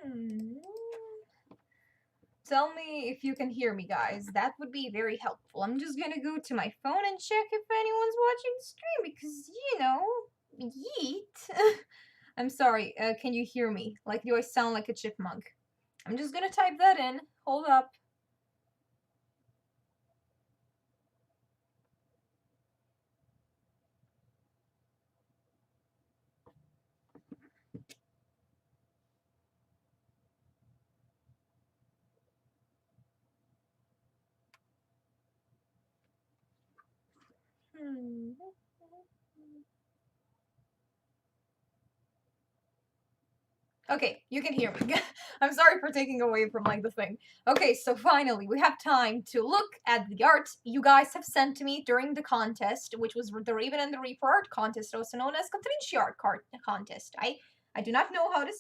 Hmm. Tell me if you can hear me, guys. That would be very helpful. I'm just gonna go to my phone and check if anyone's watching the stream because, yeet. I'm sorry, can you hear me? Like, do I sound like a chipmunk? I'm just gonna type that in. Hold up. Hmm. Okay, you can hear me. I'm sorry for taking away from like the thing. Okay, so finally we have time to look at the art you guys have sent to me during the contest, which was the Raven and the Reaper art contest, also known as Katrinchi art contest. I do not know how to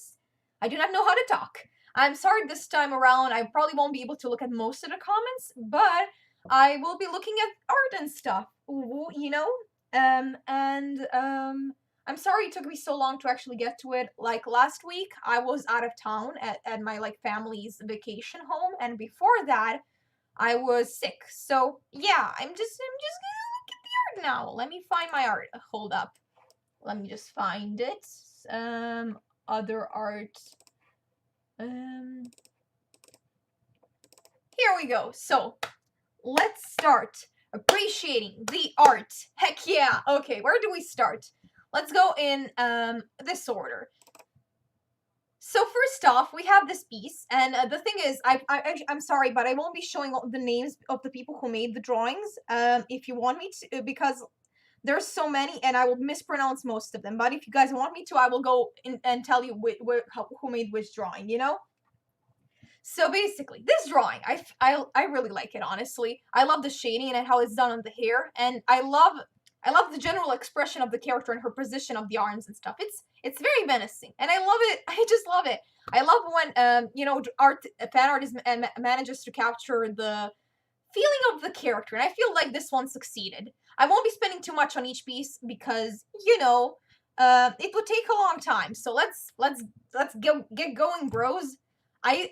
I do not know how to talk. I'm sorry this time around. I probably won't be able to look at most of the comments, but I will be looking at art and stuff. You know, I'm sorry it took me so long to actually get to it. Like last week, I was out of town at my like family's vacation home, and before that, I was sick. So yeah, I'm just gonna look at the art now. Let me find my art. Hold up. Let me just find it. Other art. Um, Here we go. So let's start appreciating the art. Heck yeah. Okay, where do we start? Let's go in this order. So first off, we have this piece, and the thing is, I'm sorry, but I won't be showing all the names of the people who made the drawings. If you want me to, because there's so many, and I will mispronounce most of them. But if you guys want me to, I will go in and tell you who made which drawing. You know. So basically, this drawing, I really like it, honestly. I love the shading and how it's done on the hair, and I love the general expression of the character and her position of the arms and stuff. It's very menacing, and I love it. I just love it. I love when fan art manages to capture the feeling of the character, and I feel like this one succeeded. I won't be spending too much on each piece because it would take a long time. So let's get going, bros. I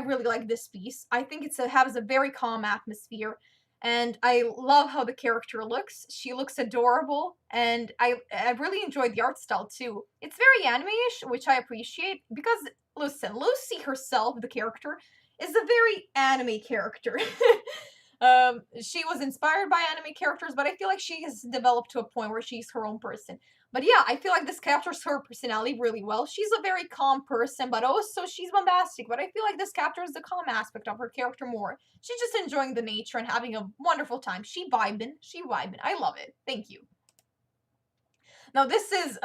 really like this piece. I think has a very calm atmosphere, and I love how the character looks. She looks adorable, and I really enjoyed the art style too. It's very anime-ish, which I appreciate because listen, Lucy herself, the character, is a very anime character. She was inspired by anime characters, but I feel like she has developed to a point where she's her own person. But yeah, I feel like this captures her personality really well. She's a very calm person, but also she's bombastic. But I feel like this captures the calm aspect of her character more. She's just enjoying the nature and having a wonderful time. She vibing. She vibing. I love it. Thank you. Now this is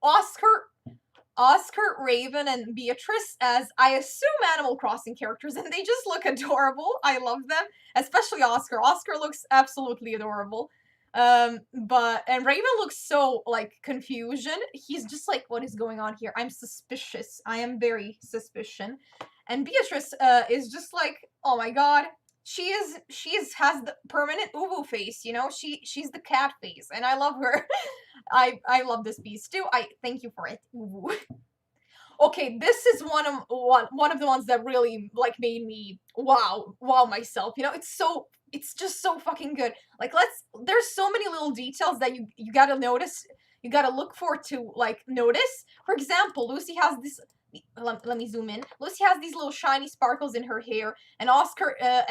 Oscar, Raven, and Beatrice as, I assume, Animal Crossing characters, and they just look adorable. I love them, especially Oscar. Oscar looks absolutely adorable. And Raven looks so, like, confusion. He's just like, what is going on here? I'm suspicious. I am very suspicious. And Beatrice, is just like, oh my god. Has the permanent uwu face, you know? She's the cat face, and I love her. I love this piece too. I thank you for it. Uwu. Okay, this is one of the ones that really like made me wow myself. You know, it's just so fucking good. Like there's so many little details that you gotta notice, you gotta look for to like notice. For example, Lucy has this. Let me zoom in. Lucy has these little shiny sparkles in her hair, and Oscar I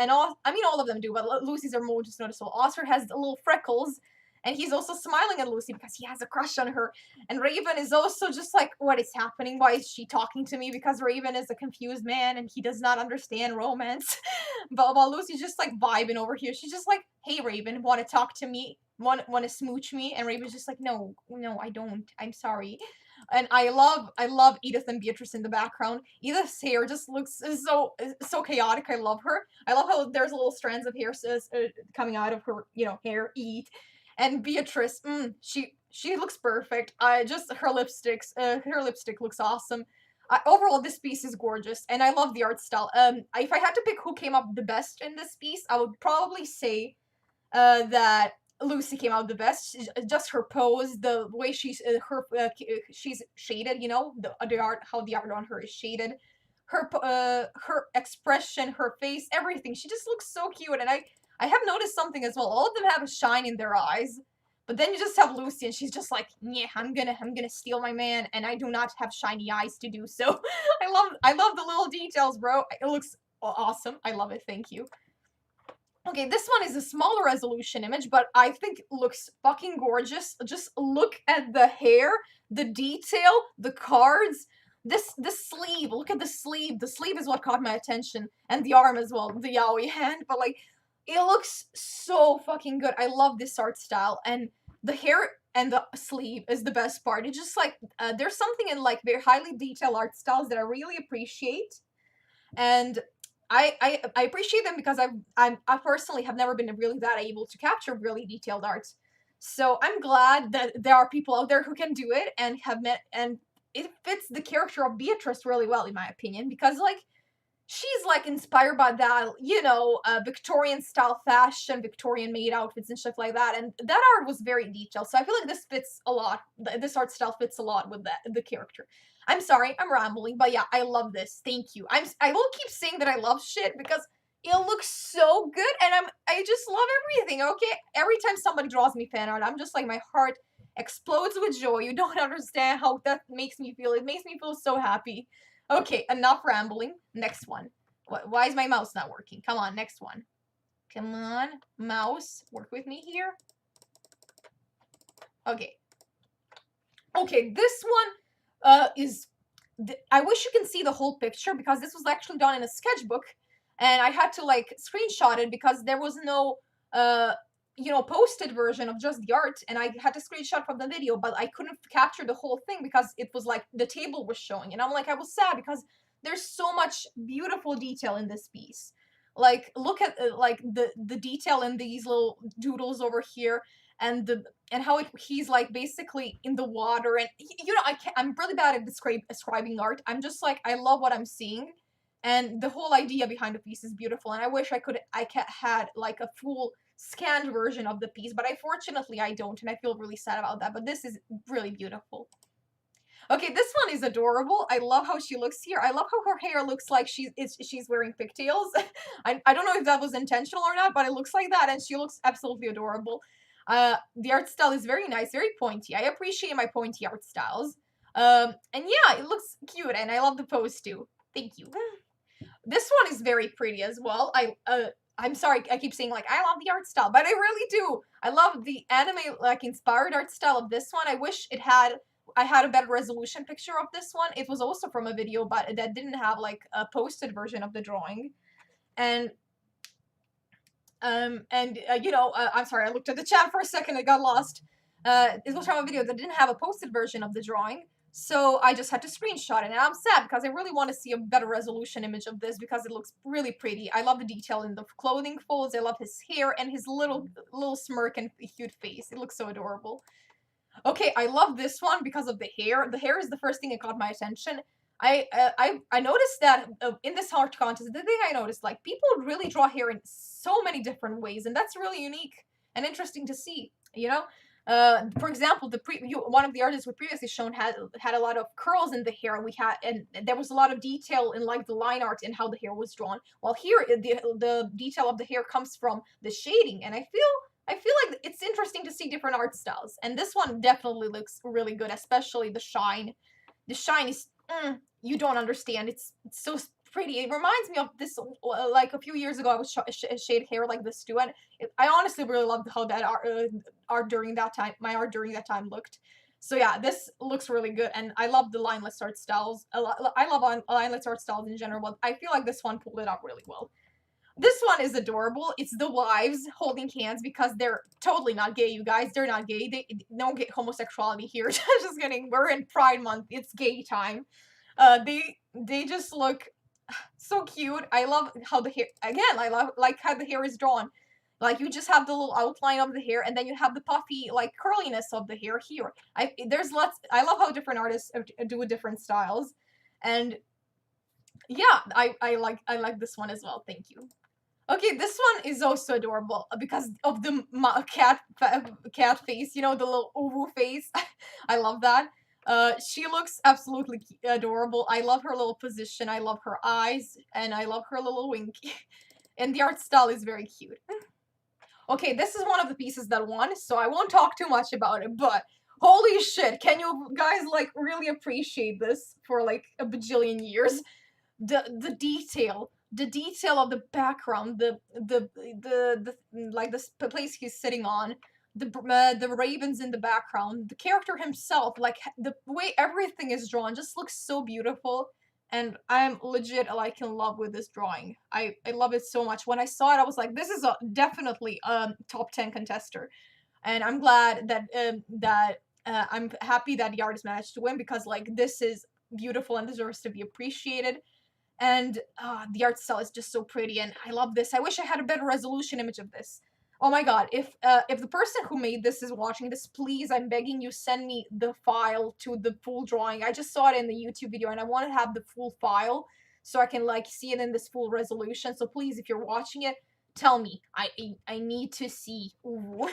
mean all of them do, but Lucy's are more just noticeable. Oscar has the little freckles, and he's also smiling at Lucy because he has a crush on her. And Raven is also just like, what is happening? Why is she talking to me? Because Raven is a confused man and he does not understand romance. But while Lucy's just like vibing over here, she's just like, hey Raven, want to talk to me? Want to smooch me? And Raven's just like, no, I don't. I'm sorry. And I love Edith and Beatrice in the background. Edith's hair just looks so chaotic. I love her. I love how there's little strands of hair coming out of her, hair. And Beatrice, she looks perfect. I just her lipstick looks awesome. Overall, this piece is gorgeous, and I love the art style. If I had to pick who came up the best in this piece, I would probably say that Lucy came out the best. Just her pose, the way she's shaded, you know, the art, how the art on her is shaded, her expression, her face, everything. She just looks so cute, and I have noticed something as well. All of them have a shine in their eyes, but then you just have Lucy, and she's just like, yeah, I'm gonna steal my man, and I do not have shiny eyes to do so. I love the little details, bro. It looks awesome. I love it. Thank you. Okay, this one is a smaller resolution image, but I think looks fucking gorgeous. Just look at the hair, the detail, the cards, the sleeve. Look at the sleeve. The sleeve is what caught my attention, and the arm as well, the yaoi hand. But like, it looks so fucking good. I love this art style, and the hair and the sleeve is the best part. It's just like there's something in like very highly detailed art styles that I really appreciate, and I appreciate them because I personally have never been really that able to capture really detailed art. So I'm glad that there are people out there who can do it and have met, and it fits the character of Beatrice really well, in my opinion, because like she's like inspired by that, you know, Victorian style fashion, Victorian made outfits and stuff like that, and that art was very detailed. So I feel like this fits a lot. This art style fits a lot with the character. I'm sorry, I'm rambling, but yeah, I love this. Thank you. I will keep saying that I love shit because it looks so good, and I just love everything. Okay, every time somebody draws me fan art, I'm just like my heart explodes with joy. You don't understand how that makes me feel. It makes me feel so happy. Okay, enough rambling. Next one. Why is my mouse not working? Come on, next one. Come on, mouse, work with me here. Okay. Okay, this one is... I wish you can see the whole picture because this was actually done in a sketchbook, and I had to like screenshot it because there was no you know, posted version of just the art, and I had to screenshot from the video, but I couldn't capture the whole thing because it was like the table was showing, and I'm like, I was sad because there's so much beautiful detail in this piece. Like, look at like the detail in these little doodles over here, and how he's like basically in the water, and you know, I'm really bad at describing art. I'm just like, I love what I'm seeing, and the whole idea behind the piece is beautiful, and I wish had like a full scanned version of the piece, but unfortunately I don't, and I feel really sad about that, but this is really beautiful. Okay, this one is adorable. I love how she looks here. I love how her hair looks like she's wearing pigtails. I don't know if that was intentional or not, but it looks like that, and she looks absolutely adorable. The art style is very nice, very pointy. I appreciate my pointy art styles. And yeah, it looks cute, and I love the pose too. Thank you. This one is very pretty as well. I'm sorry, I keep saying like I love the art style, but I really do. I love the anime like inspired art style of this one. I wish I had a better resolution picture of this one. It was also from a video, but that didn't have like a posted version of the drawing. And you know, I'm sorry, I looked at the chat for a second, I got lost. It was from a video that didn't have a posted version of the drawing. So I just had to screenshot it, and I'm sad because I really want to see a better resolution image of this because it looks really pretty. I love the detail in the clothing folds. I love his hair and his little smirk and cute face. It looks so adorable. Okay, I love this one because of the hair. The hair is the first thing that caught my attention. I noticed that in this art contest, the thing I noticed, like, people really draw hair in so many different ways, and that's really unique and interesting to see, you know? For example, one of the artists we previously shown had a lot of curls in the hair, and there was a lot of detail in like the line art and how the hair was drawn. While here, the detail of the hair comes from the shading, and I feel like it's interesting to see different art styles, and this one definitely looks really good, especially the shine. The shine is, you don't understand. It's so pretty. It reminds me of this, like a few years ago, I was shade hair like this too, and I honestly really loved how that art during that time, my art during that time looked. So yeah, this looks really good, and I love the lineless art styles. I love lineless art styles in general, but I feel like this one pulled it up really well. This one is adorable. It's the wives holding hands because they're totally not gay, you guys. They're not gay. They don't get homosexuality here. Just kidding. We're in Pride Month. It's gay time. They just look so cute. I love how the hair, again, I love like how the hair is drawn. Like, you just have the little outline of the hair, and then you have the puffy like curliness of the hair here. I love how different artists do different styles, and yeah, I like this one as well. Thank you. Okay, this one is also adorable because of the cat face, you know, the little uwu face. I love that. She looks absolutely adorable. I love her little position. I love her eyes, and I love her little winky. And the art style is very cute. Okay, this is one of the pieces that won, so I won't talk too much about it, but holy shit, can you guys, like, really appreciate this for, like, a bajillion years? The detail of the background, like, the place he's sitting on, the ravens in the background, the character himself, like, the way everything is drawn just looks so beautiful, and I'm legit like in love with this drawing. I love it so much. When I saw it, I was like, this is a definitely a top 10 contester, and I'm glad that I'm happy that the artist managed to win because like this is beautiful and deserves to be appreciated. And the art style is just so pretty, and I love this. I wish I had a better resolution image of this. Oh my god, if the person who made this is watching this, please, I'm begging you, send me the file to the full drawing. I just saw it in the YouTube video, and I want to have the full file so I can, like, see it in this full resolution. So please, if you're watching it, tell me. I need to see. Ooh.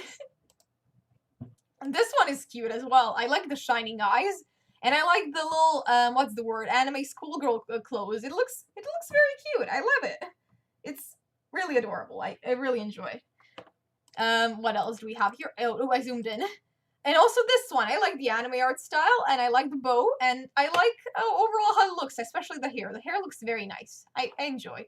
And this one is cute as well. I like the shining eyes. And I like the little what's the word? Anime schoolgirl clothes. It looks very cute. I love it. It's really adorable. I really enjoy. What else do we have here? Oh, I zoomed in. And also this one. I like the anime art style, and I like the bow, and I like overall how it looks, especially the hair. The hair looks very nice. I enjoy.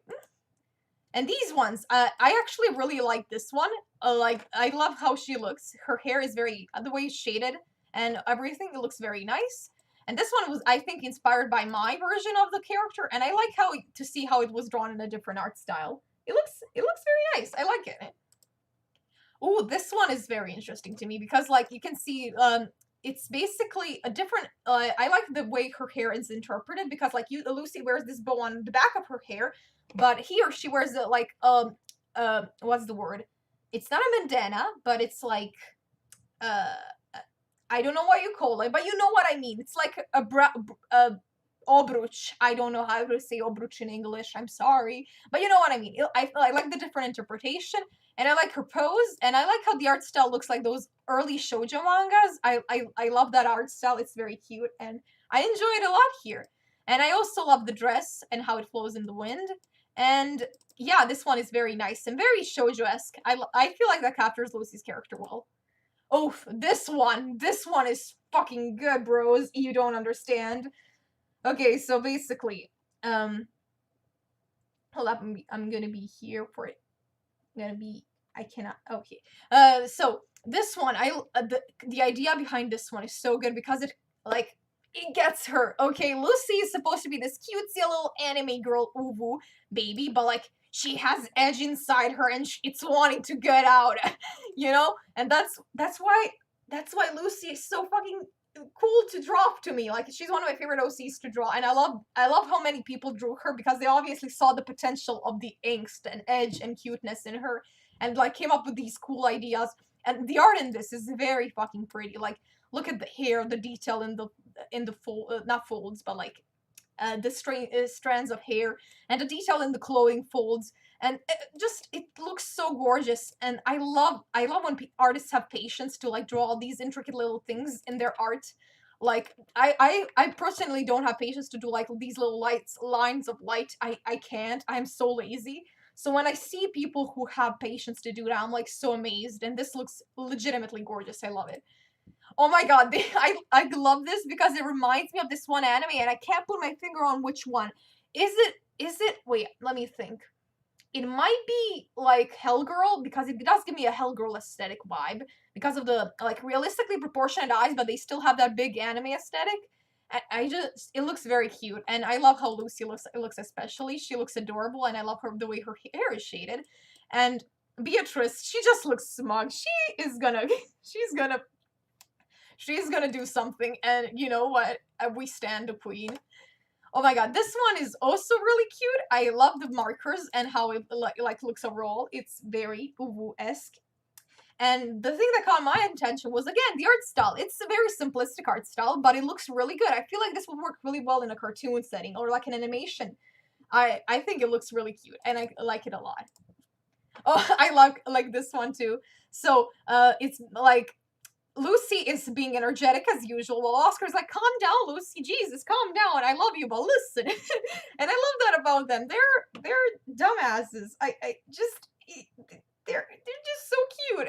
And these ones, I actually really like this one. Like, I love how she looks. Her hair is very, the way it's shaded and everything, it looks very nice. And this one was, I think, inspired by my version of the character, and I like to see how it was drawn in a different art style. It looks very nice. I like it. Oh, this one is very interesting to me because, like, you can see, it's basically a different. I like the way her hair is interpreted because, like, Lucy wears this bow on the back of her hair, but here she wears it like what's the word? It's not a bandana, but it's like uh, I don't know what you call it, but you know what I mean. It's like a obruch. I don't know how to say obruch in English. I'm sorry, but you know what I mean. I like the different interpretation, and I like her pose, and I like how the art style looks like those early shoujo mangas. I love that art style. It's very cute, and I enjoy it a lot here. And I also love the dress and how it flows in the wind. And yeah, this one is very nice and very shoujo-esque. I feel like that captures Lucy's character well. Oh, this one is fucking good, bros. You don't understand. Okay, so basically, hold up, I'm gonna be here for it. I'm gonna be, I cannot, okay. So this one, the idea behind this one is so good because it, like, it gets her. Okay, Lucy is supposed to be this cutesy little anime girl, uwu baby, but like, she has edge inside her and it's wanting to get out, you know? And that's why Lucy is so fucking cool to draw to me. Like, she's one of my favorite OCs to draw, and I love how many people drew her because they obviously saw the potential of the angst and edge and cuteness in her, and like came up with these cool ideas. And the art in this is very fucking pretty. Like, look at the hair, the detail in the fold, not folds, but like the strands of hair, and the detail in the clothing folds, and it looks so gorgeous. And I love when artists have patience to like draw all these intricate little things in their art. Like, I personally don't have patience to do like these little lines of light. I can't. I'm so lazy. So when I see people who have patience to do that, I'm like so amazed, and this looks legitimately gorgeous. I love it. Oh my god, I love this because it reminds me of this one anime, and I can't put my finger on which one. Is it wait, let me think. It might be like Hellgirl because it does give me a Hellgirl aesthetic vibe because of the like realistically proportionate eyes, but they still have that big anime aesthetic. I just, it looks very cute, and I love how Lucy looks especially. She looks adorable, and I love the way her hair is shaded. And Beatrice, she just looks smug. She's gonna she's gonna do something, and you know what? We stand the queen. Oh my god, this one is also really cute. I love the markers and how it like looks overall. It's very uwu-esque. And the thing that caught my attention was, again, the art style. It's a very simplistic art style, but it looks really good. I feel like this would work really well in a cartoon setting or like an animation. I think it looks really cute, and I like it a lot. Oh, I like this one too. So, it's like Lucy is being energetic as usual, while Oscar's like, "Calm down, Lucy. Jesus, calm down. I love you, but listen." And I love that about them. They're dumbasses. I just they're just so cute,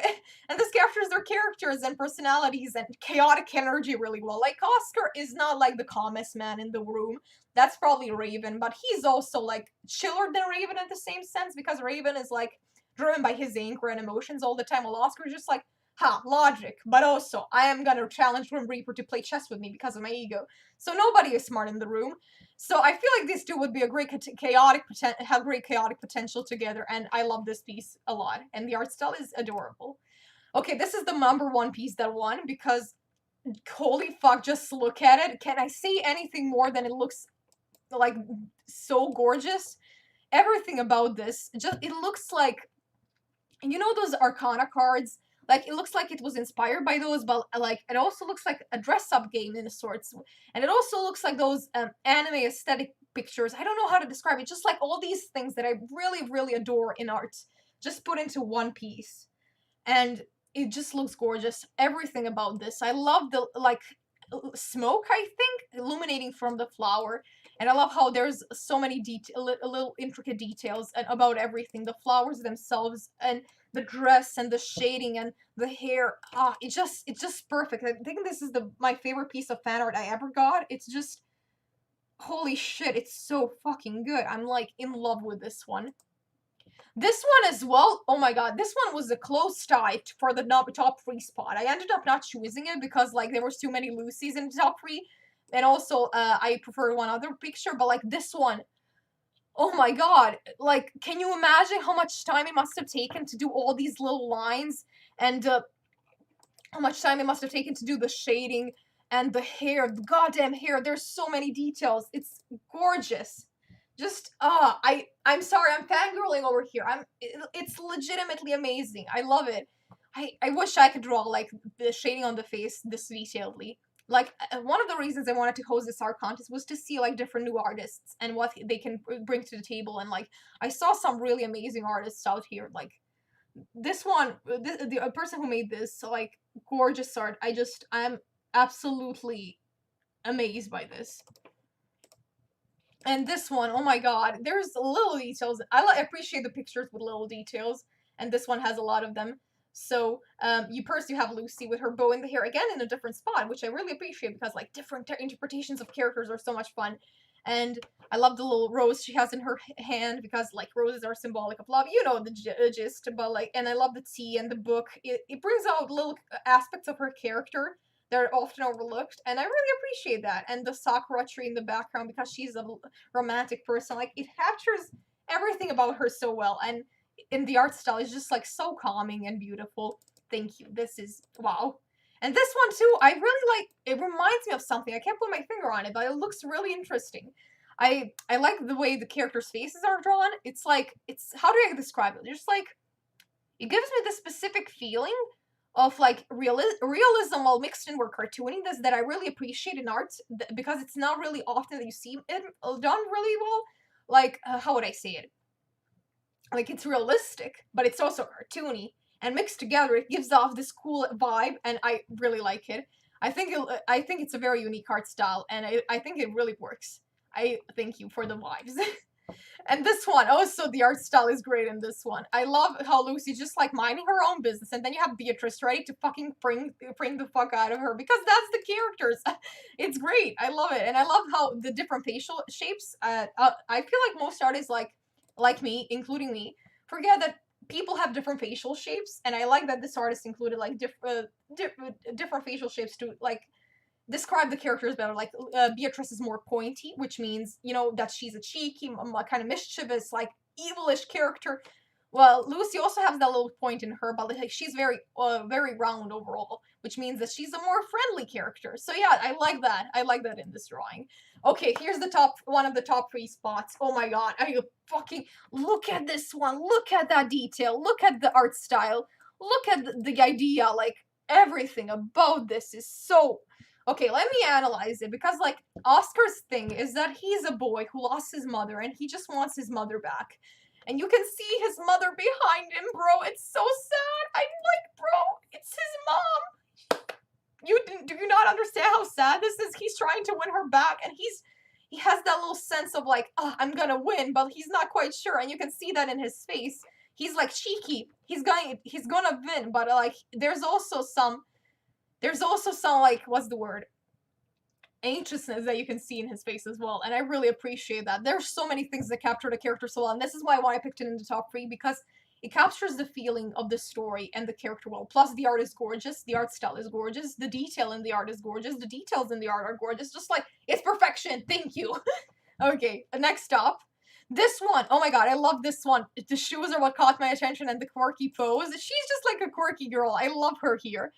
and this captures their characters and personalities and chaotic energy really well. Like Oscar is not like the calmest man in the room. That's probably Raven, but he's also like chiller than Raven in the same sense because Raven is like driven by his anger and emotions all the time, while Oscar is just like, ha, logic, but also I am gonna challenge Grim Reaper to play chess with me because of my ego. So nobody is smart in the room. So I feel like these two would be a great have great chaotic potential together, and I love this piece a lot. And the art style is adorable. Okay, this is the number one piece that won because holy fuck, just look at it. Can I say anything more than it looks like so gorgeous? Everything about this, just it looks like, you know, those Arcana cards, like it looks like it was inspired by those, but like it also looks like a dress-up game in a sorts, and it also looks like those anime aesthetic pictures. I don't know how to describe it. Just like all these things that I really really adore in art, just put into one piece, and it just looks gorgeous. Everything about this, I love the like smoke, I think, illuminating from the flower. And I love how there's so many little intricate details and about everything, the flowers themselves and the dress and the shading and the hair. Ah, it's just perfect. I think this is the my favorite piece of fan art I ever got. It's just holy shit, it's so fucking good. I'm like in love with this one. This one as well, oh my god, this one was a close tie for the top 3 spot. I ended up not choosing it because, like, there was too many Lucys in the top 3, and also, I prefer one other picture, but, like, this one, oh my god, like, can you imagine how much time it must have taken to do all these little lines, and, how much time it must have taken to do the shading, and the hair, the goddamn hair, there's so many details, it's gorgeous. Just I'm sorry, I'm fangirling over here. It's legitimately amazing. I love it. I wish I could draw like the shading on the face this detailedly. Like one of the reasons I wanted to host this art contest was to see like different new artists and what they can bring to the table. And like I saw some really amazing artists out here. Like this one, the person who made this like gorgeous art. I'm absolutely amazed by this. And this one, oh my god, there's little details. Appreciate the pictures with little details, and this one has a lot of them. So, you have Lucy with her bow in the hair again in a different spot, which I really appreciate because like different interpretations of characters are so much fun. And I love the little rose she has in her hand because like roses are symbolic of love. You know the gist, but like, and I love the tea and the book. It brings out little aspects of her character that are often overlooked, and I really appreciate that. And the Sakura tree in the background because she's a romantic person, like it captures everything about her so well, and in the art style is just like so calming and beautiful. Thank you. This is wow. And this one too, I really like. It reminds me of something. I can't put my finger on it, but it looks really interesting. I like the way the characters' faces are drawn. It's like it's how do I describe it? Just like it gives me this specific feeling of like realism while mixed in with cartooniness that I really appreciate in art because it's not really often that you see it done really well. Like how would I say it? Like it's realistic, but it's also cartoony and mixed together. It gives off this cool vibe, and I really like it. I think it's a very unique art style, and I think it really works. I thank you for the vibes. And this one, also the art style is great in this one. I love how Lucy's just like minding her own business, and then you have Beatrice ready to fucking bring the fuck out of her because that's the characters. It's great. I love it, and I love how the different facial shapes. I feel like most artists like me, including me, forget that people have different facial shapes, and I like that this artist included like different facial shapes to like describe the characters better. Like Beatrice is more pointy, which means you know that she's a cheeky, kind of mischievous, like evilish character. Well, Lucy also has that little point in her, but like she's very round overall, which means that she's a more friendly character. So yeah, I like that. I like that in this drawing. Okay, here's the one of the top 3 spots. Oh my god, I fucking look at this one. Look at that detail. Look at the art style. Look at the idea. Like everything about this is so okay, let me analyze it because like Oscar's thing is that he's a boy who lost his mother and he just wants his mother back. And you can see his mother behind him, bro. It's so sad. I'm like, bro, it's his mom. Do you not understand how sad this is? He's trying to win her back, and he has that little sense of like, oh, I'm gonna win, but he's not quite sure, and you can see that in his face. He's like cheeky. He's gonna win, but like there's also some like, what's the word? Anxiousness that you can see in his face as well, and I really appreciate that. There's so many things that capture the character so well, and this is why I picked it in the top 3, because it captures the feeling of the story and the character well. Plus, the art is gorgeous, the art style is gorgeous, the detail in the art is gorgeous, the details in the art are gorgeous, just like, it's perfection, thank you! Okay, next up. This one, oh my god, I love this one. The shoes are what caught my attention, and the quirky pose. She's just like a quirky girl, I love her here.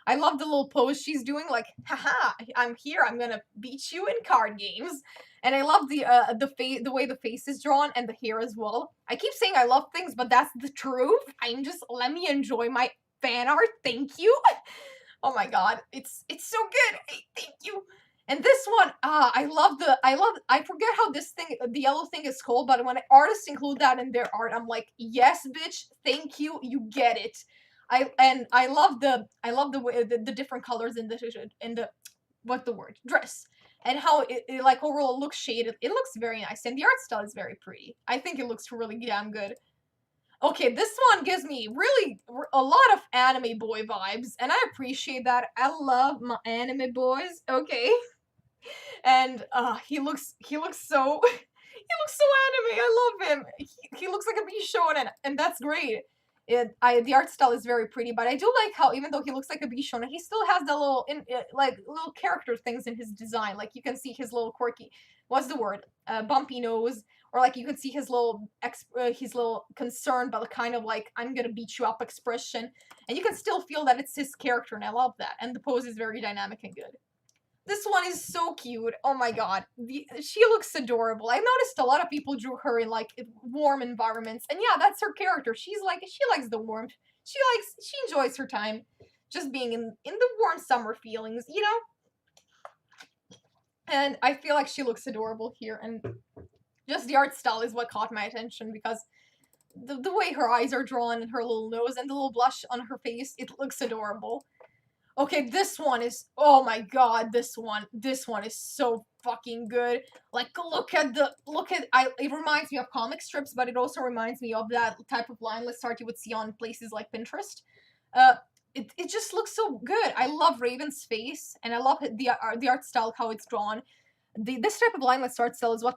I love the little pose she's doing, like, haha, I'm here, I'm gonna beat you in card games. And I love the way the face is drawn and the hair as well. I keep saying I love things, but that's the truth. Let me enjoy my fan art, thank you. Oh my god, it's so good, thank you. And this one, I forget how this thing, the yellow thing is called, but when artists include that in their art, I'm like, yes, bitch, thank you, you get it. I love the way the different colors in the what's the word, dress, and how it like overall looks shaded. It looks very nice, and the art style is very pretty. I think it looks really damn good. Okay, this one gives me really a lot of anime boy vibes, and I appreciate that. I love my anime boys. Okay, and he looks so he looks so anime. I love him. He looks like a Bishonen, and that's great. The art style is very pretty, but I do like how even though he looks like a Bishonen, he still has the little like little character things in his design. Like you can see his little quirky, what's the word? Bumpy nose, or like you can see his little concern, but kind of like I'm gonna beat you up expression, and you can still feel that it's his character, and I love that. And the pose is very dynamic and good. This one is so cute. Oh my god. She looks adorable. I've noticed a lot of people drew her in like warm environments. And yeah, that's her character. She likes the warmth. She enjoys her time just being in the warm summer feelings, you know? And I feel like she looks adorable here, and just the art style is what caught my attention, because the way her eyes are drawn and her little nose and the little blush on her face, it looks adorable. Okay, this one is, oh my god, this one is so fucking good. Like, it reminds me of comic strips, but it also reminds me of that type of lineless art you would see on places like Pinterest. It just looks so good. I love Raven's face, and I love the art style, how it's drawn. This type of lineless art style is what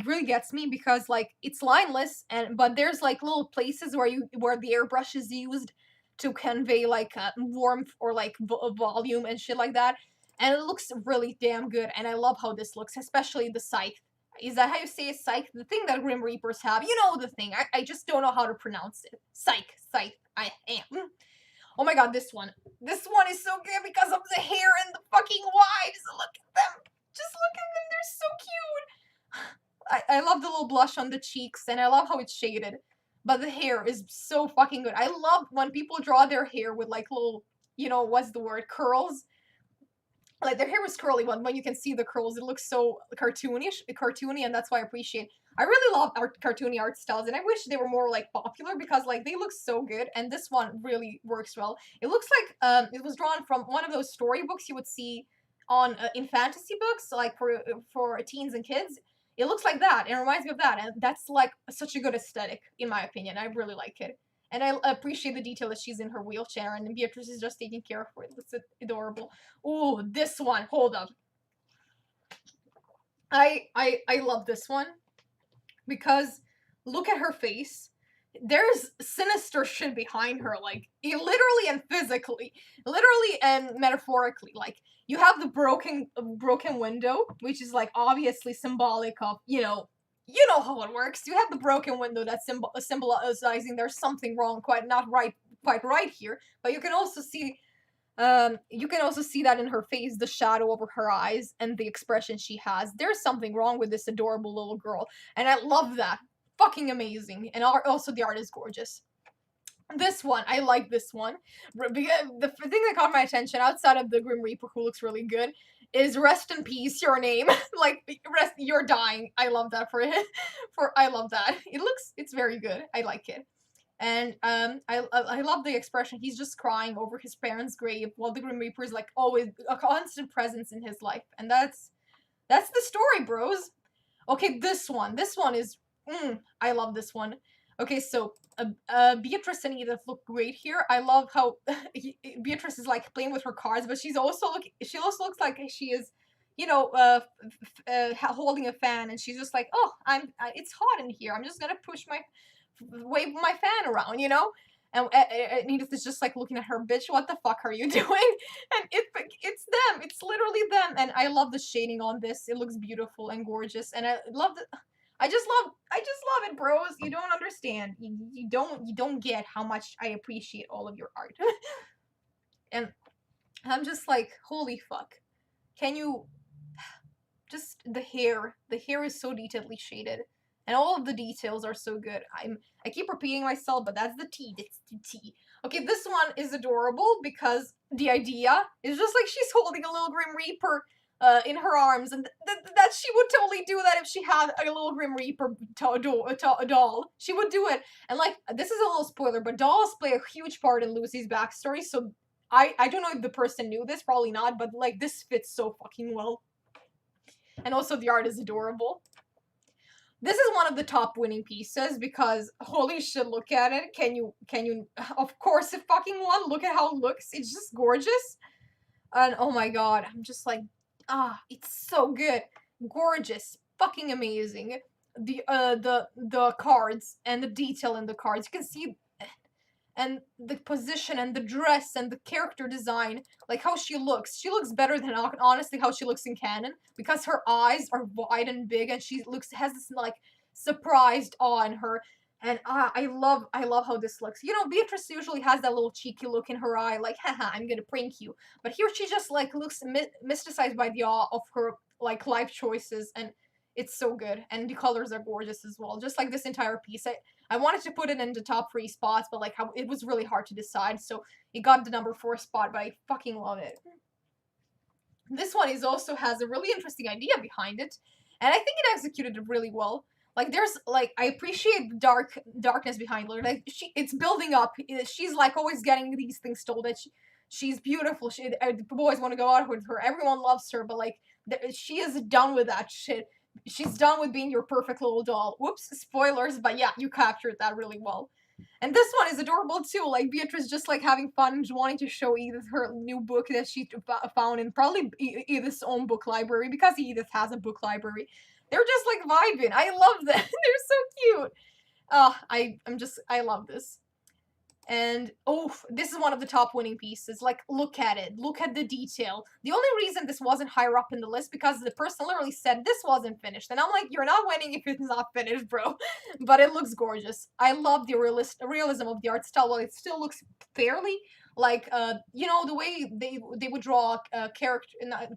really gets me, because like it's lineless, but there's like little places where the airbrush is used to convey like warmth or like volume and shit like that, and it looks really damn good. And I love how this looks, especially the scythe. Is that how you say it? Scythe? The thing that Grim Reapers have, you know, the thing. I just don't know how to pronounce it. Scythe. I am. Oh my god, this one is so good because of the hair and the fucking wives. Look at them, just look at them, they're so cute. I love the little blush on the cheeks, and I love how it's shaded. But the hair is so fucking good. I love when people draw their hair with like little, you know, what's the word, curls. Like their hair is curly, but when you can see the curls, it looks so cartoony, and that's why I appreciate. I really love cartoony art styles, and I wish they were more like popular, because like they look so good, and this one really works well. It looks like it was drawn from one of those storybooks you would see on in fantasy books, like for teens and kids. It looks like that. It reminds me of that, and that's like such a good aesthetic, in my opinion. I really like it. And I appreciate the detail that she's in her wheelchair, and Beatrice is just taking care of her. It looks adorable. Oh, this one. Hold up. I love this one, because look at her face. There's sinister shit behind her, like, literally and physically. Literally and metaphorically. Like, you have the broken window, which is, like, obviously symbolic of, you know how it works. You have the broken window that's symbolizing there's something wrong, quite right here. But you can also see that in her face, the shadow over her eyes and the expression she has. There's something wrong with this adorable little girl, and I love that. Fucking amazing. And also the art is gorgeous. This one, I like this one. The thing that caught my attention, outside of the Grim Reaper, who looks really good, is rest in peace your name. Like, rest, you're dying. I love that for it. I love that. It's very good. I like it. And I love the expression. He's just crying over his parents' grave while the Grim Reaper is like always a constant presence in his life. And that's the story, bros. Okay, this one is I love this one. Okay, so Beatrice and Edith look great here. I love how Beatrice is like playing with her cards, but she also looks like she is, you know, holding a fan, and she's just like, oh, it's hot in here. I'm just gonna wave my fan around, you know. And Edith is just like looking at her, bitch, what the fuck are you doing? And it's them. It's literally them. And I love the shading on this. It looks beautiful and gorgeous. And I just love it, bros. You don't understand. You don't get how much I appreciate all of your art. And I'm just like, holy fuck. Can you just the hair is so detailedly shaded. And all of the details are so good. I keep repeating myself, but that's the tea. That's the tea. Okay, this one is adorable because the idea is just like she's holding a little Grim Reaper in her arms, and that she would totally do that if she had a little Grim Reaper doll. She would do it. And like, this is a little spoiler, but dolls play a huge part in Lucy's backstory, so I don't know if the person knew this, probably not, but like, this fits so fucking well. And also the art is adorable. This is one of the top winning pieces because holy shit, look at it. Can you, of course it fucking won. Look at how it looks. It's just gorgeous. And oh my god, I'm just like, it's so good. Gorgeous. Fucking amazing. The cards and the detail in the cards. You can see, and the position and the dress and the character design, like how she looks. She looks better than honestly how she looks in canon because her eyes are wide and big and she has this like surprised awe in her. And I love how this looks. You know, Beatrice usually has that little cheeky look in her eye, like, haha, I'm gonna prank you. But here she just like looks mystified by the awe of her like life choices, and it's so good. And the colors are gorgeous as well, just like this entire piece. I wanted to put it in the top 3 spots, but like how it was really hard to decide, so it got the number 4 spot, but I fucking love it. This one also has a really interesting idea behind it, and I think it executed it really well. Like, there's like, I appreciate the darkness behind her. Like, it's building up. She's like always getting these things told that she's beautiful. The boys want to go out with her. Everyone loves her, but like, she is done with that shit. She's done with being your perfect little doll. Whoops, spoilers, but yeah, you captured that really well. And this one is adorable too, like Beatrice just like having fun and wanting to show Edith her new book that she found in probably Edith's own book library, because Edith has a book library. They're just like vibing. I love them. They're so cute. I love this. And oh, this is one of the top winning pieces. Like, look at it. Look at the detail. The only reason this wasn't higher up in the list because the person literally said this wasn't finished. And I'm like, you're not winning if it's not finished, bro. But it looks gorgeous. I love the realism of the art style. While it still looks fairly like, you know, the way they would draw character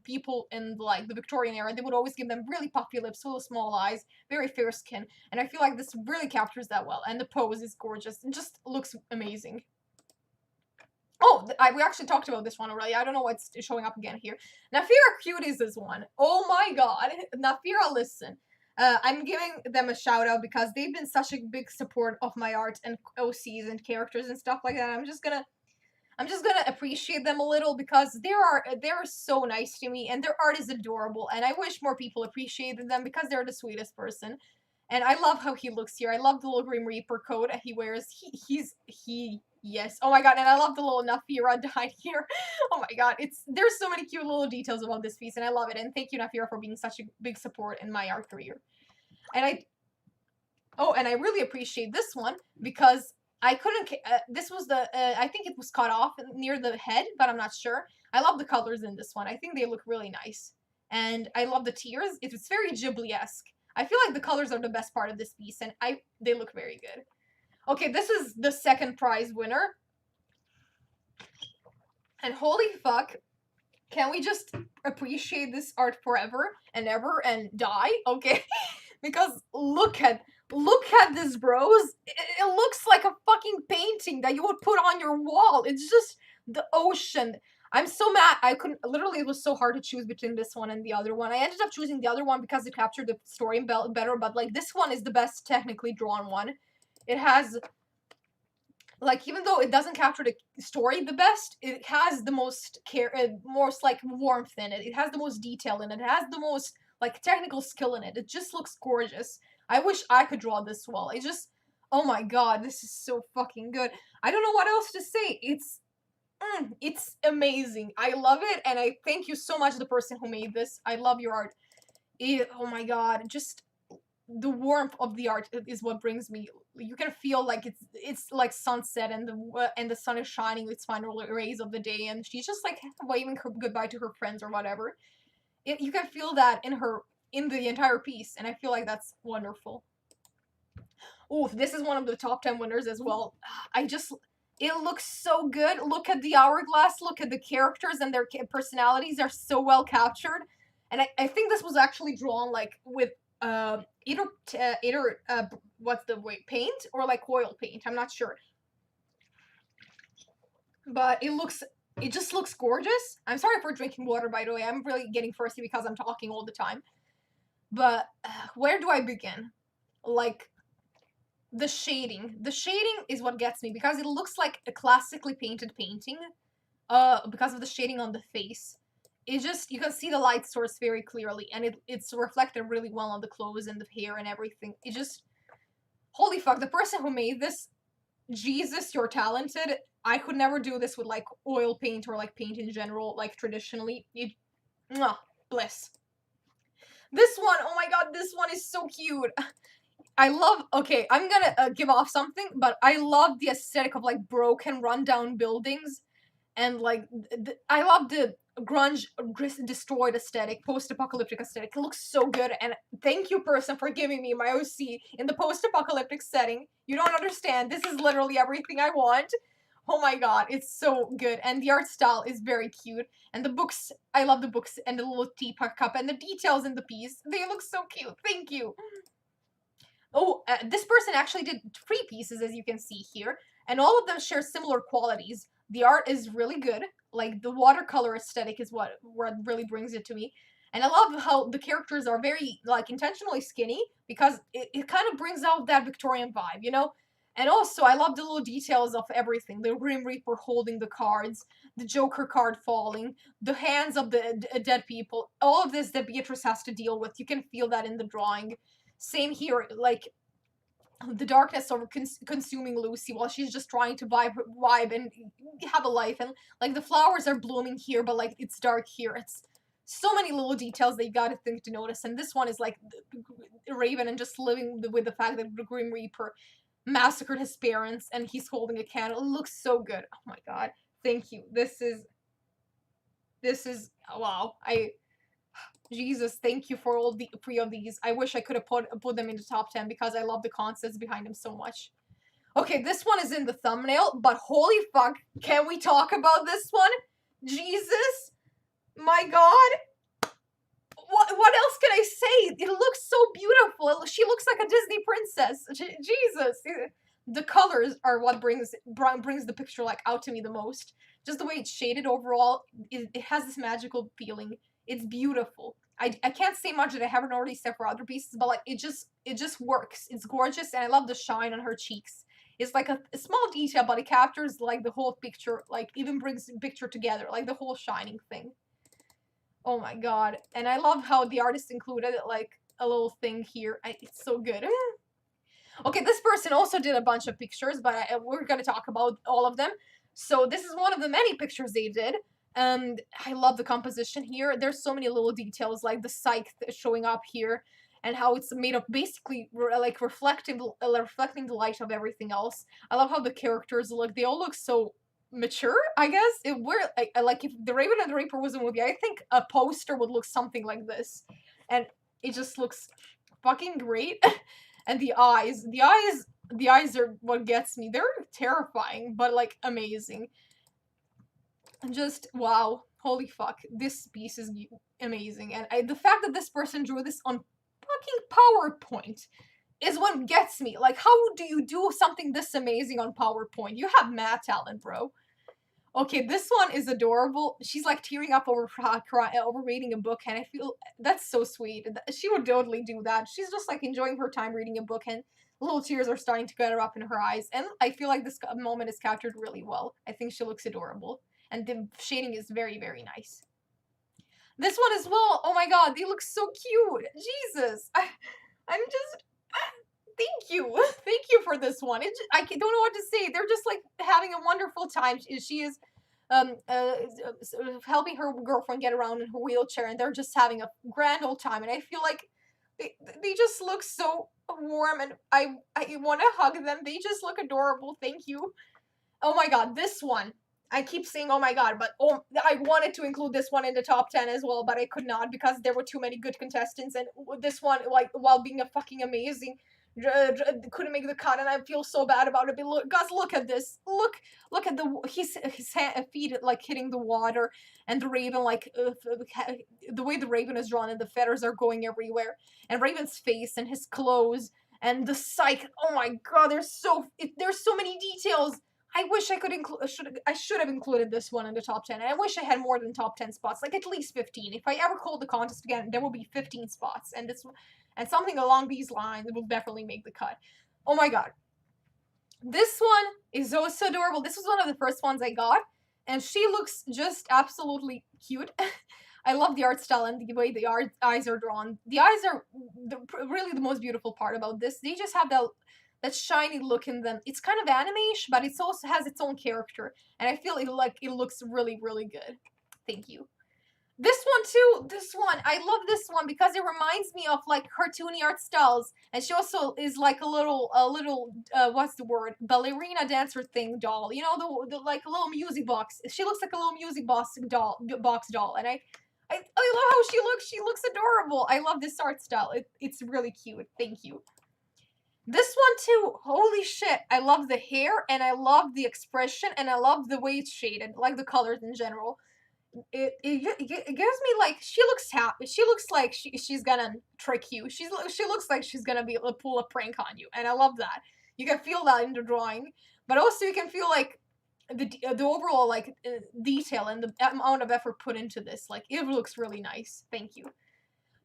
people in like the Victorian era. They would always give them really puffy lips, little small eyes, very fair skin, and I feel like this really captures that well. And the pose is gorgeous. It just looks amazing. Oh, we actually talked about this one already. I don't know what's showing up again here. Nafira Cute is this one. Oh my god. Nafira, listen. I'm giving them a shout out because they've been such a big support of my art and OCs and characters and stuff like that. I'm just gonna appreciate them a little because they're so nice to me and their art is adorable, and I wish more people appreciated them because they're the sweetest person. And I love how he looks here. I love the little Grim Reaper coat he wears. Yes. Oh my god, and I love the little Nafira dyed here. Oh my god, there's so many cute little details about this piece, and I love it. And thank you, Nafira, for being such a big support in my art career. And I really appreciate this one because I couldn't, this was I think it was cut off near the head, but I'm not sure. I love the colors in this one. I think they look really nice. And I love the tears. It's very Ghibli-esque. I feel like the colors are the best part of this piece, and they look very good. Okay, this is the second prize winner. And holy fuck, can we just appreciate this art forever and ever and die? Okay? Because look at this, bros. It looks like a fucking painting that you would put on your wall. It's just the ocean. I'm so mad. I couldn't, literally, it was so hard to choose between this one and the other one. I ended up choosing the other one because it captured the story better, but, like, this one is the best technically drawn one. It has, like, even though it doesn't capture the story the best, it has the most most, like, warmth in it. It has the most detail in it. It has the most, like, technical skill in it. It just looks gorgeous. I wish I could draw this well. It just, oh my god, this is so fucking good. I don't know what else to say. It's amazing. I love it, and I thank you so much, the person who made this. I love your art. Oh my god, just the warmth of the art is what brings me. You can feel like it's like sunset, and the sun is shining its final rays of the day, and she's just like waving her goodbye to her friends or whatever. You can feel that in the entire piece, and I feel like that's wonderful. Ooh, this is one of the top 10 winners as well. It looks so good. Look at the hourglass, look at the characters, and their personalities are so well captured. And I think this was actually drawn, like, with, either, what's the word, paint? Or, like, oil paint, I'm not sure. But it just looks gorgeous. I'm sorry for drinking water, by the way, I'm really getting thirsty because I'm talking all the time. But, where do I begin? Like, the shading. The shading is what gets me, because it looks like a classically painted painting, because of the shading on the face. It just, you can see the light source very clearly, and it's reflected really well on the clothes and the hair and everything. It just, holy fuck, the person who made this, Jesus, you're talented. I could never do this with, like, oil paint or, like, paint in general, like, traditionally. Mwah, bliss. This one, oh my god, this one is so cute. I love, okay, I'm gonna give off something, but I love the aesthetic of, like, broken, rundown buildings, and, like, I love the grunge, destroyed aesthetic, post-apocalyptic aesthetic. It looks so good, and thank you, person, for giving me my OC in the post-apocalyptic setting. You don't understand, this is literally everything I want. Oh my god, it's so good, and the art style is very cute, and the books, I love the books, and the little teapot cup, and the details in the piece, they look so cute, thank you. Oh, this person actually did 3 pieces, as you can see here, and all of them share similar qualities. The art is really good, like, the watercolor aesthetic is what really brings it to me, and I love how the characters are very, like, intentionally skinny, because it kind of brings out that Victorian vibe, you know? And also, I love the little details of everything. The Grim Reaper holding the cards, the Joker card falling, the hands of the dead people, all of this that Beatrice has to deal with. You can feel that in the drawing. Same here, like, the darkness over consuming Lucy while she's just trying to vibe and have a life, and, like, the flowers are blooming here, but, like, it's dark here. It's so many little details that you gotta think to notice, and this one is, like, Raven and just living with the fact that the Grim Reaper massacred his parents and he's holding a candle. It looks so good. Oh my god. Thank you. This is, wow. Jesus, thank you for all the 3 of these. I wish I could have put them in the top 10 because I love the concepts behind them so much. Okay, this one is in the thumbnail, but holy fuck, can we talk about this one? Jesus, my god. What else can I say? It looks so beautiful. She looks like a Disney princess. Jesus. The colors are what brings the picture, like, out to me the most. Just the way it's shaded overall, it has this magical feeling. It's beautiful. I can't say much that I haven't already said for other pieces, but, like, it just works. It's gorgeous, and I love the shine on her cheeks. It's like a small detail, but it captures, like, the whole picture, like, even brings the picture together, like the whole shining thing. Oh my god. And I love how the artist included, like, a little thing here. It's so good. Okay, this person also did a bunch of pictures, but we're gonna talk about all of them. So this is one of the many pictures they did. And I love the composition here. There's so many little details, like the scythe showing up here, and how it's made of basically, like, reflecting the light of everything else. I love how the characters look. They all look so mature, I guess. Like, if The Raven and the Reaper was a movie, I think a poster would look something like this. And it just looks fucking great. And the eyes are what gets me. They're terrifying, but, like, amazing. And just, wow, holy fuck, this piece is amazing. And the fact that this person drew this on fucking PowerPoint is what gets me. Like, how do you do something this amazing on PowerPoint? You have mad talent, bro. Okay, this one is adorable. She's like tearing up over over reading a book, and I feel that's so sweet. She would totally do that. She's just like enjoying her time reading a book, and little tears are starting to gather up in her eyes. And I feel like this moment is captured really well. I think she looks adorable, and the shading is very, very nice. This one as well. Oh my god, they look so cute. Jesus, I'm just. Thank you, thank you for this one. I don't know what to say. They're just like having a wonderful time. She is helping her girlfriend get around in her wheelchair, and they're just having a grand old time. And I feel like they just look so warm, and I want to hug them. They just look adorable. Thank you. Oh my god, this one. I keep saying oh my god, but oh, I wanted to include this one in the top 10 as well, but I could not because there were too many good contestants, and this one, like, while being a fucking amazing, couldn't make the cut, and I feel so bad about it. But look, guys, look at this. Look at his feet like hitting the water, and the raven like the way the raven is drawn, and the feathers are going everywhere, and Raven's face and his clothes and the psych. Oh my god, there's so many details. I wish I could include. I should have included this one in the top 10. And I wish I had more than top 10 spots, like at least 15. If I ever called the contest again, there will be 15 spots, and something along these lines will definitely make the cut. Oh my god, this one is so adorable. This was one of the first ones I got, and she looks just absolutely cute. I love the art style and the way the eyes are drawn. The eyes are really the most beautiful part about this. They just have that shiny look in them. It's kind of anime-ish, but it also has its own character, and I feel it looks really, really good. Thank you. This one too, I love this one because it reminds me of like cartoony art styles, and she also is like a little what's the word, ballerina dancer thing doll. You know, the like a little music box. She looks like a little music box doll, and I love how she looks. She looks adorable. I love this art style. It's really cute. Thank you. This one too, holy shit, I love the hair, and I love the expression, and I love the way it's shaded, like the colors in general. It gives me like, she looks happy. She looks like she's gonna trick you. She looks like she's gonna be able to pull a prank on you, and I love that. You can feel that in the drawing, but also you can feel like the overall like detail and the amount of effort put into this. Like, it looks really nice. Thank you.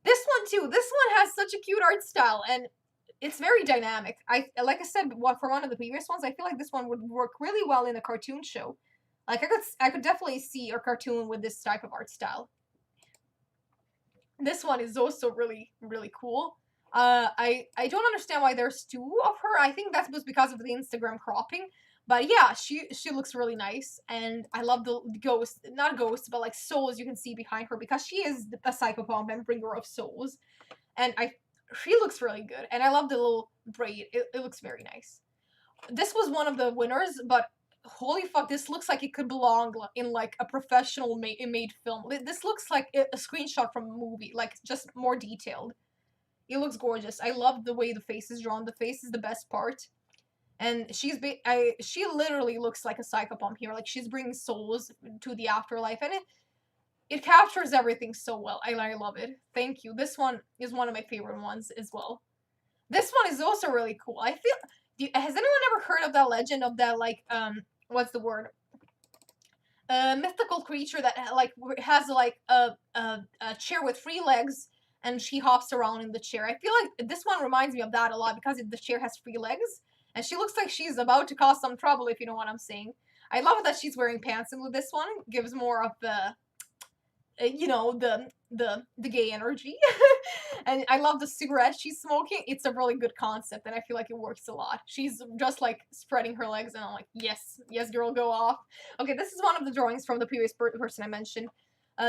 This one too. This one has such a cute art style, and it's very dynamic. Like I said, for one of the previous ones, I feel like this one would work really well in a cartoon show. Like, I could definitely see a cartoon with this type of art style. This one is also really, really cool. I don't understand why there's two of her. I think that was because of the Instagram cropping. But yeah, she looks really nice, and I love the ghost, not ghosts, but like souls you can see behind her, because she is a psychopomp and bringer of souls. And she looks really good, and I love the little braid. It looks very nice. This was one of the winners, but holy fuck, this looks like it could belong in like a professional made film. This looks like a screenshot from a movie, like just more detailed. It looks gorgeous. I love the way the face is drawn. The face is the best part. And she literally looks like a psychopomp here. Like, she's bringing souls to the afterlife, and it captures everything so well. I love it. Thank you. This one is one of my favorite ones as well. This one is also really cool. I feel. Has anyone ever heard of that legend of that, like, what's the word? A mythical creature that like has like a chair with 3 legs, and she hops around in the chair. I feel like this one reminds me of that a lot because the chair has 3 legs, and she looks like she's about to cause some trouble, if you know what I'm saying. I love that she's wearing pants, and with this one gives more of the you know, the gay energy. And I love the cigarette she's smoking. It's a really good concept, and I feel like it works a lot. She's just like spreading her legs, and I'm like, yes, girl, go off. Okay, this is one of the drawings from the previous person I mentioned.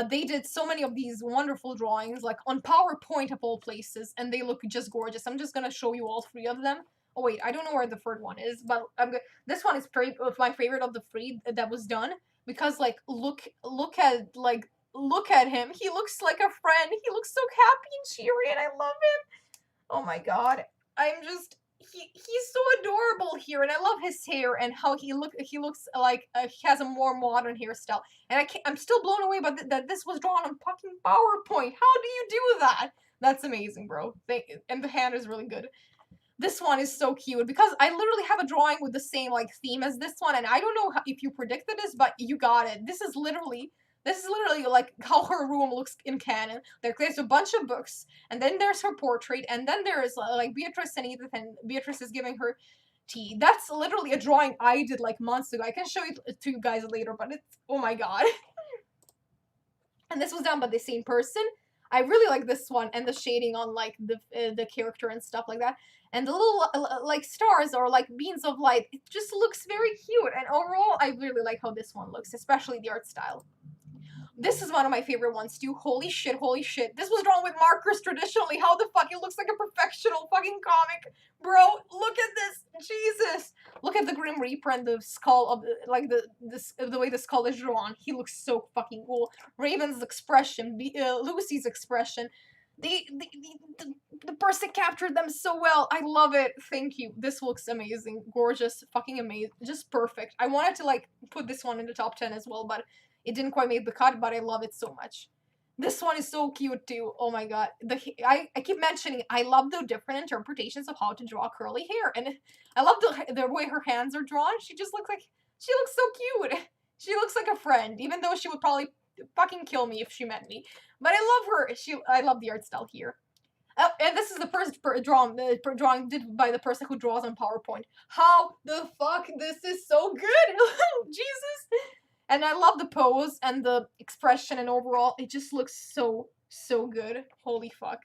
They did so many of these wonderful drawings, like on PowerPoint of all places, and they look just gorgeous. I'm just gonna show you all 3 of them. Oh wait, I don't know where the 3rd one is, but this one is my favorite of the 3 that was done, because like look at him. He looks like a friend. He looks so happy and cheery, and I love him. Oh my god, he's so adorable here, and I love his hair and how he looks like he has a more modern hairstyle. And I'm still blown away by that this was drawn on fucking PowerPoint. How do you do that? That's amazing, bro. And the hand is really good. This one is so cute because I literally have a drawing with the same like theme as this one, and I don't know if you predicted this, but you got it. This is literally like how her room looks in canon. There's a bunch of books, and then there's her portrait, and then there's like Beatrice and Edith, and Beatrice is giving her tea. That's literally a drawing I did like months ago. I can show it to you guys later, but it's, oh my god. And this was done by the same person. I really like this one and the shading on like the character and stuff like that. And the little like stars or like beams of light, it just looks very cute. And overall, I really like how this one looks, especially the art style. This is one of my favorite ones too. Holy shit, holy shit. This was drawn with markers traditionally. How the fuck? It looks like a professional fucking comic. Bro, look at this. Jesus. Look at the Grim Reaper and the skull of, like, the way the skull is drawn. He looks so fucking cool. Raven's expression, Lucy's expression. The person captured them so well. I love it. Thank you. This looks amazing. Gorgeous. Fucking amazing. Just perfect. I wanted to, like, put this one in the top 10 as well, but it didn't quite make the cut, but I love it so much. This one is so cute too. Oh my god. I keep mentioning I love the different interpretations of how to draw curly hair. And I love the way her hands are drawn. She just looks like, she looks so cute. She looks like a friend, even though she would probably fucking kill me if she met me. But I love her. I love the art style here. Oh, and this is the first drawing did by the person who draws on PowerPoint. How the fuck? This is so good! Jesus! And I love the pose and the expression and overall, it just looks so, so good. Holy fuck.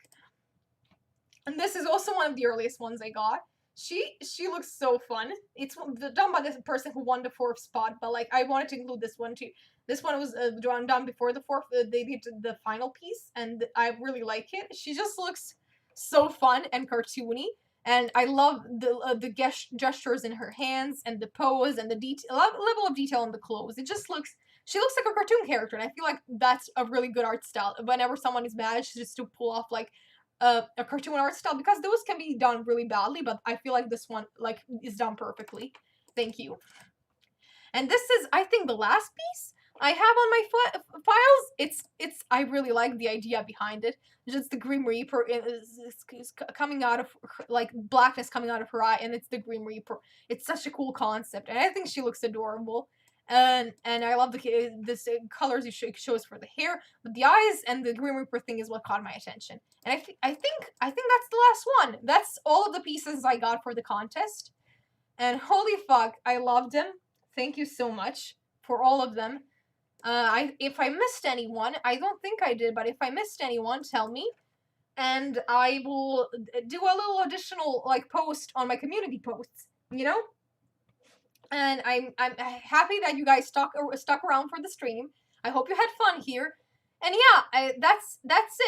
And this is also one of the earliest ones I got. She looks so fun. It's done by this person who won the 4th spot, but like I wanted to include this one too. This one was done before the 4th. They did the final piece, and I really like it. She just looks so fun and cartoony. And I love the gestures in her hands and the pose and the level of detail in the clothes. It just looks, she looks like a cartoon character, and I feel like that's a really good art style. Whenever someone is managed just to pull off like a cartoon art style, because those can be done really badly, but I feel like this one like is done perfectly. Thank you. And this is, I think, the last piece I have on my files. It's I really like the idea behind it. Just the Grim Reaper is coming out of her, like blackness coming out of her eye, and it's the Grim Reaper. It's such a cool concept, and I think she looks adorable. And I love this colors you shows for the hair, but the eyes and the Grim Reaper thing is what caught my attention. And I think that's the last one. That's all of the pieces I got for the contest. And holy fuck, I loved them. Thank you so much for all of them. If I missed anyone, I don't think I did, but if I missed anyone, tell me. And I will do a little additional, like, post on my community posts, you know? And I'm happy that you guys stuck around for the stream. I hope you had fun here. And yeah, that's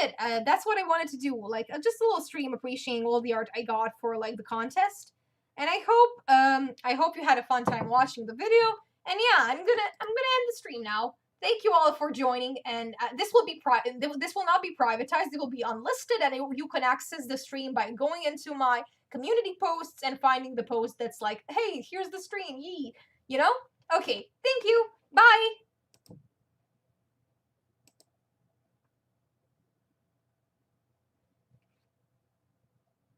it. That's what I wanted to do, like, just a little stream appreciating all the art I got for, like, the contest. And I hope you had a fun time watching the video. And yeah, I'm gonna end the stream now. Thank you all for joining, and this will be this will not be privatized. It will be unlisted, and you can access the stream by going into my community posts and finding the post that's like, hey, here's the stream, yee. You know? Okay, thank you. Bye.